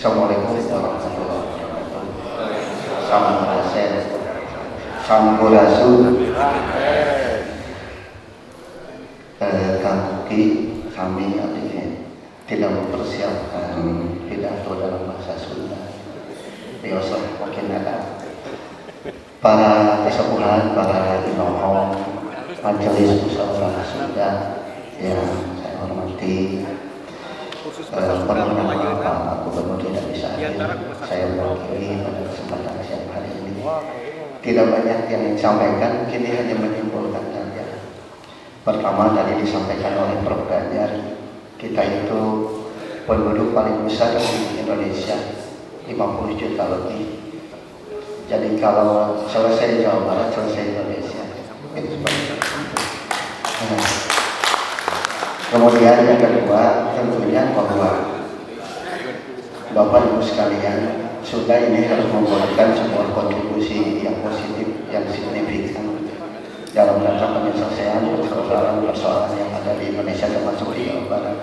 Assalamualaikum warahmatullahi wabarakatuh. Sampurasun, sampurasun. Kami tidak mempersiapkan pidato dalam bahasa Sunda. Biasa mungkin ada para kesepuhan, para inohong, majelis musyawarah Sunda yang saya hormati. Perkenalkan Pak Gubernur tidak bisa hadir, saya mewakili pada kesempatan siang hari ini. Tidak banyak yang disampaikan, kini hanya menyimpulkan saja. Pertama tadi disampaikan oleh Prof. Ganjar, kita itu penduduk paling besar di Indonesia, 50 juta lebih. Jadi kalau selesai Jawa Barat, selesai Indonesia. Kemudian yang kedua, tentunya bahwa Bapak Ibu sekalian, Sunda ini harus memberikan sebuah kontribusi yang positif, yang signifikan dalam rangka penyelesaian persoalan-persoalan yang ada di Indonesia termasuk di Jawa Barat.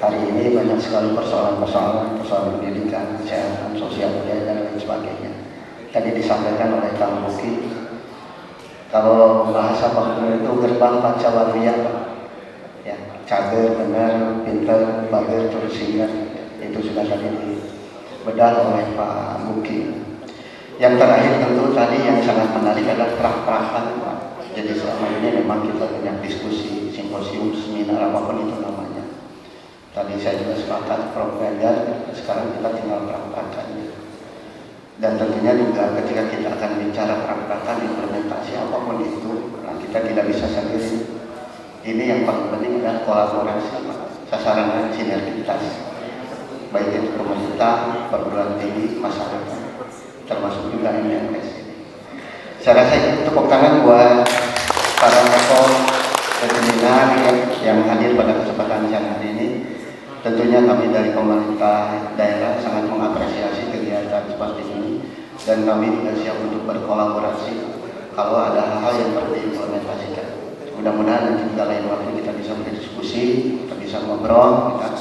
Hari ini banyak sekali persoalan pendidikan, kesehatan, sosial budaya dan lain sebagainya. Tadi disampaikan oleh Kang Buki, kalau bahasa Pak Gubernur itu gerbang Pancawarya, ya, cager, benar, pinter, bager, terus ingat, itu sudah tadi dibedah oleh Pak Buki. Yang terakhir tentu tadi yang sangat menarik adalah prak-prakan, Pak. Jadi selama ini memang kita banyak diskusi, simposium, seminar, apapun itu namanya. Tadi saya juga sepakat Prof. Ganjar, sekarang kita tinggal prak-prakannya. Dan tentunya juga ketika kita akan bicara prak-prakan, implementasi apapun itu, nah kita tidak bisa sendiri. Ini yang paling penting adalah kolaborasi, sasaran dan sinergitas, baik itu pemerintah, perguruan tinggi, masyarakat, termasuk juga MNS. Saya rasa itu tepuk tangan buat para tokoh seminar yang hadir pada kesempatan siang hari ini. Tentunya kami dari pemerintah daerah sangat mengapresiasi kegiatan seperti ini, dan kami juga siap untuk berkolaborasi kalau ada hal-hal yang perlu diimplementasikan. Mudah-mudahan nanti pada lain waktu kita bisa berdiskusi, kita bisa ngobrol, kita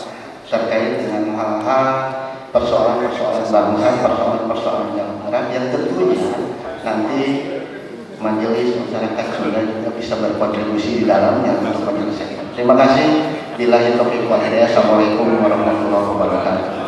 terkait dengan hal-hal persoalan-persoalan bangsa, persoalan-persoalan Jawa Barat yang tentunya nanti majelis masyarakat Sunda juga bisa berkontribusi di dalamnya untuk menyelesaikan. Terima kasih. Billahi taufiq wal hidayah. Assalamualaikum warahmatullahi wabarakatuh.